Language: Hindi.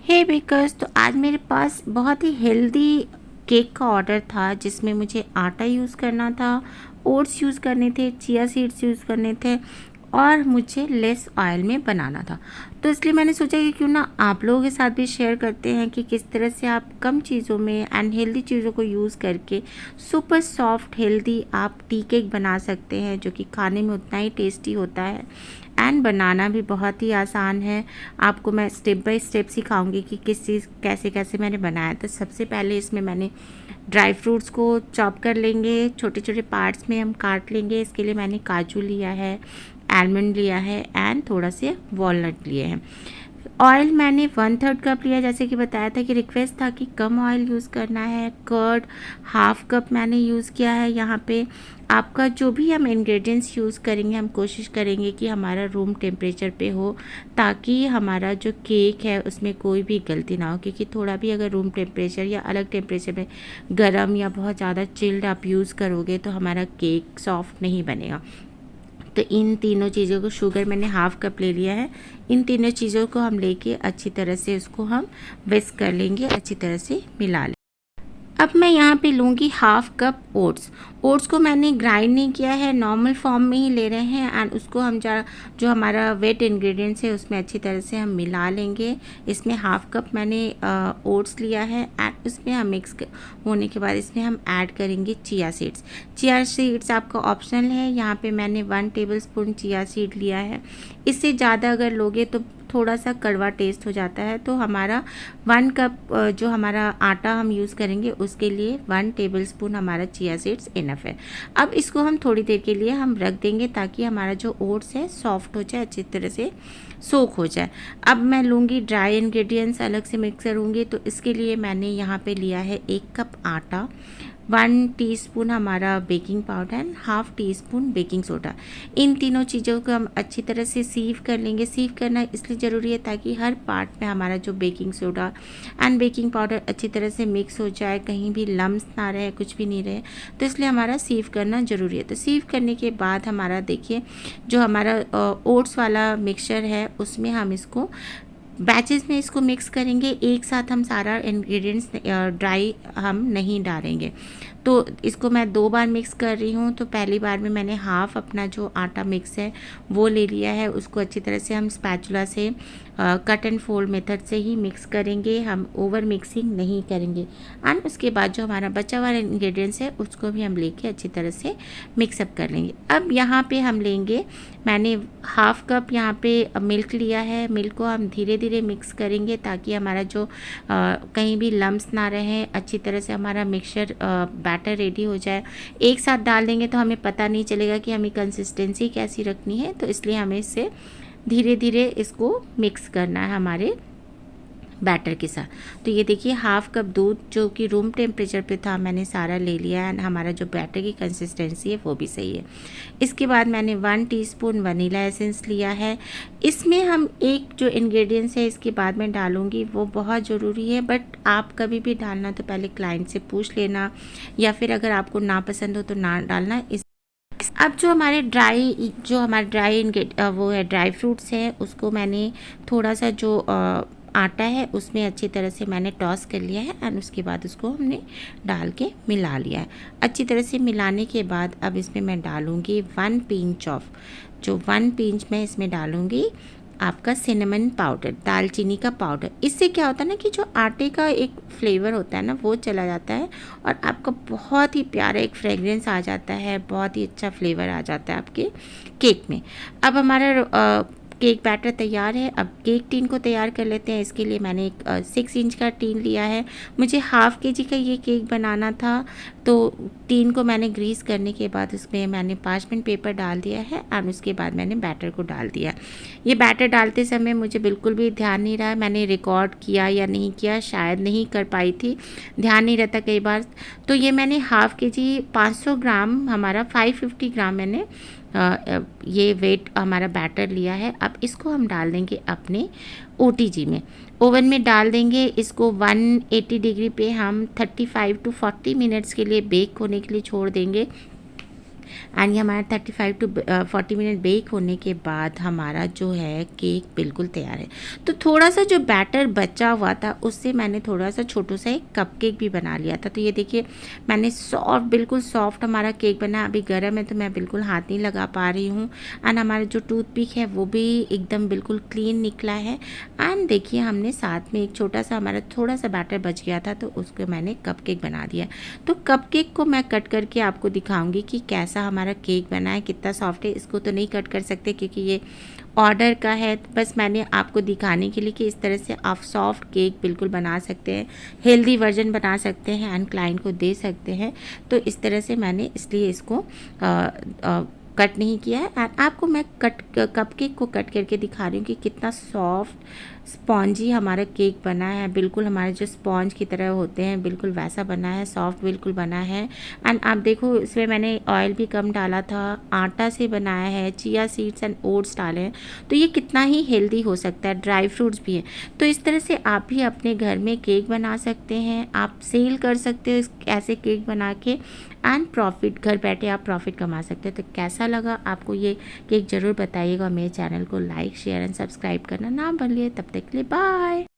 हे बेकर्स, तो आज मेरे पास बहुत ही हेल्दी केक का ऑर्डर था जिसमें मुझे आटा यूज़ करना था, ओट्स यूज़ करने थे, चिया सीड्स यूज़ करने थे और मुझे लेस ऑयल में बनाना था। तो इसलिए मैंने सोचा कि क्यों ना आप लोगों के साथ भी शेयर करते हैं कि किस तरह से आप कम चीज़ों में एंड हेल्दी चीज़ों को यूज़ करके सुपर सॉफ्ट हेल्दी आप टी केक बना सकते हैं, जो कि खाने में उतना ही टेस्टी होता है एंड बनाना भी बहुत ही आसान है। आपको मैं स्टेप बाय स्टेप सिखाऊंगी कि किस चीज़ कैसे कैसे मैंने बनाया। तो सबसे पहले इसमें मैंने ड्राई फ्रूट्स को चॉप कर लेंगे, छोटे छोटे पार्ट्स में हम काट लेंगे। इसके लिए मैंने काजू लिया है, आलमंड लिया है एंड थोड़ा से वॉलनट लिए हैं। ऑयल मैंने 1/3 कप लिया, जैसे कि बताया था कि रिक्वेस्ट था कि कम ऑयल यूज़ करना है। कर्ड हाफ कप मैंने यूज़ किया है। यहाँ पे आपका जो भी हम इंग्रेडिएंट्स यूज़ करेंगे, हम कोशिश करेंगे कि हमारा रूम टेम्परेचर पे हो, ताकि हमारा जो केक है उसमें कोई भी गलती ना हो। क्योंकि थोड़ा भी अगर रूम टेम्परेचर या अलग टेम्परेचर में गर्म या बहुत ज़्यादा चिल्ड आप यूज़ करोगे तो हमारा केक सॉफ्ट नहीं बनेगा। तो इन तीनों चीज़ों को, शुगर मैंने हाफ कप ले लिया है, इन तीनों चीज़ों को हम लेके अच्छी तरह से उसको हम विस्क कर लेंगे, अच्छी तरह से मिला लेंगे। अब मैं यहाँ पे लूँगी हाफ कप ओट्स। ओट्स को मैंने ग्राइंड नहीं किया है, नॉर्मल फॉर्म में ही ले रहे हैं एंड उसको हम जो हमारा वेट इंग्रेडिएंट्स है उसमें अच्छी तरह से हम मिला लेंगे। इसमें हाफ कप मैंने ओट्स लिया है एंड उसमें हम मिक्स होने के बाद इसमें हम ऐड करेंगे चिया सीड्स। चिया सीड्स आपका ऑप्शनल है। यहाँ पे मैंने 1 टेबलस्पून चिया सीड लिया है। इससे ज़्यादा अगर लोगे तो थोड़ा सा कड़वा टेस्ट हो जाता है। तो हमारा 1 कप जो हमारा आटा हम यूज़ करेंगे उसके लिए 1 टेबलस्पून हमारा चिया सीड्स इनफ है। अब इसको हम थोड़ी देर के लिए हम रख देंगे ताकि हमारा जो ओट्स है सॉफ्ट हो जाए, अच्छी तरह से सोक हो जाए। अब मैं लूँगी ड्राई इंग्रेडिएंट्स, अलग से मिक्स करूँगी। तो इसके लिए मैंने यहाँ पे लिया है 1 कप आटा, 1 टीस्पून हमारा baking powder and half teaspoon baking soda. इन तीनों चीज़ों को हम अच्छी तरह से सीव कर लेंगे। सीव करना इसलिए ज़रूरी है ताकि हर पार्ट में हमारा जो baking soda and baking powder अच्छी तरह से मिक्स हो जाए, कहीं भी लम्स ना रहे, कुछ भी नहीं रहे। तो इसलिए हमारा सीव करना ज़रूरी है। तो सीव करने के बाद हमारा देखिए जो हमारा ओट्स वाला मिक्सचर है उसमें हम इसको बैचेस में इसको मिक्स करेंगे। एक साथ हम सारा इंग्रेडिएंट्स ड्राई हम नहीं डालेंगे। तो इसको मैं 2 बार मिक्स कर रही हूँ। तो पहली बार में मैंने हाफ अपना जो आटा मिक्स है वो ले लिया है, उसको अच्छी तरह से हम स्पैचुला से कट एंड फोल्ड मेथड से ही मिक्स करेंगे, हम ओवर मिक्सिंग नहीं करेंगे। एंड उसके बाद जो हमारा बचा हुआ इंग्रेडिएंट्स है उसको भी हम लेके अच्छी तरह से मिक्सअप कर लेंगे। अब यहाँ पे हम लेंगे, मैंने हाफ कप यहाँ पे मिल्क लिया है। मिल्क को हम धीरे धीरे मिक्स करेंगे ताकि हमारा जो कहीं भी लम्स ना रहे, अच्छी तरह से हमारा मिक्सचर बैटर रेडी हो जाए। एक साथ डाल देंगे तो हमें पता नहीं चलेगा कि हमें कंसिस्टेंसी कैसी रखनी है। तो इसलिए हमें इससे धीरे धीरे इसको मिक्स करना है हमारे बैटर के साथ। तो ये देखिए हाफ कप दूध जो कि रूम टेम्परेचर पे था मैंने सारा ले लिया है। हमारा जो बैटर की कंसिस्टेंसी है वो भी सही है। इसके बाद मैंने 1 टीस्पून वनीला एसेंस लिया है। इसमें हम एक जो इंग्रेडिएंट्स है इसके बाद में डालूँगी, वो बहुत ज़रूरी है, बट आप कभी भी डालना तो पहले क्लाइंट से पूछ लेना, या फिर अगर आपको ना पसंद हो तो ना डालना। अब जो हमारे वो है ड्राई फ्रूट्स है, उसको मैंने थोड़ा सा जो आटा है उसमें अच्छी तरह से मैंने टॉस कर लिया है एंड उसके बाद उसको हमने डाल के मिला लिया है। अच्छी तरह से मिलाने के बाद अब इसमें मैं डालूँगी 1 पिंच मैं इसमें डालूँगी आपका सिनेमन पाउडर, दालचीनी का पाउडर। इससे क्या होता है ना कि जो आटे का एक फ्लेवर होता है ना वो चला जाता है और आपका बहुत ही प्यारा एक फ्रेगरेंस आ जाता है, बहुत ही अच्छा फ्लेवर आ जाता है आपके केक में। अब हमारा केक बैटर तैयार है। अब केक टीन को तैयार कर लेते हैं। इसके लिए मैंने एक 6 इंच का टीन लिया है। मुझे हाफ केजी का ये केक बनाना था। तो टीन को मैंने ग्रीस करने के बाद उसमें मैंने पार्चमेंट पेपर डाल दिया है और उसके बाद मैंने बैटर को डाल दिया। ये बैटर डालते समय मुझे बिल्कुल भी ध्यान नहीं रहा मैंने रिकॉर्ड किया या नहीं किया, शायद नहीं कर पाई थी, ध्यान नहीं रहता कई बार। तो ये मैंने हाफ केजी 500 ग्राम हमारा 550 ग्राम मैंने ये वेट हमारा बैटर लिया है। अब इसको हम डाल देंगे अपने ओटीजी में, ओवन में डाल देंगे। इसको 180 डिग्री पे हम 35 to 40 मिनट्स के लिए बेक होने के लिए छोड़ देंगे। एंड ये हमारा 35 टू 40 मिनट बेक होने के बाद हमारा जो है केक बिल्कुल तैयार है। तो थोड़ा सा जो बैटर बचा हुआ था उससे मैंने थोड़ा सा छोटा सा एक कपकेक भी बना लिया था। तो ये देखिए मैंने सॉफ्ट, बिल्कुल सॉफ्ट हमारा केक बना। अभी गर्म है तो मैं बिल्कुल हाथ नहीं लगा पा रही हूँ। एंड हमारा जो टूथपिक है वो भी एकदम बिल्कुल क्लीन निकला है। एंड देखिए हमने साथ में एक छोटा सा, हमारा थोड़ा सा बैटर बच गया था तो उसको मैंने कपकेक बना दिया। तो कपकेक को मैं कट करके आपको दिखाऊंगी कि कैसा हमारा केक बना है, कितना सॉफ्ट है। इसको तो नहीं कट कर सकते क्योंकि ये ऑर्डर का है, तो बस मैंने आपको दिखाने के लिए कि इस तरह से आप सॉफ्ट केक बिल्कुल बना सकते हैं, हेल्दी वर्जन बना सकते हैं एंड क्लाइंट को दे सकते हैं। तो इस तरह से मैंने इसलिए इसको कट नहीं किया है। एंड आपको मैं कपकेक को कट करके दिखा रही हूँ कि कितना सॉफ्ट स्पॉन्जी हमारा केक बना है। बिल्कुल हमारे जो स्पॉन्ज की तरह होते हैं बिल्कुल वैसा बना है, सॉफ्ट बिल्कुल बना है। एंड आप देखो इसमें मैंने ऑयल भी कम डाला था, आटा से बनाया है, चिया सीड्स एंड ओट्स डाले हैं। तो ये कितना ही हेल्दी हो सकता है, ड्राई फ्रूट्स भी हैं। तो इस तरह से आप भी अपने घर में केक बना सकते हैं, आप सेल कर सकते हो ऐसे केक बना के एंड प्रॉफिट, घर बैठे आप प्रॉफिट कमा सकते हो। तो कैसा लगा आपको ये केक ज़रूर बताइएगा। मेरे चैनल को लाइक शेयर एंड सब्सक्राइब करना ना भूलिए। तब तक के लिए बाय।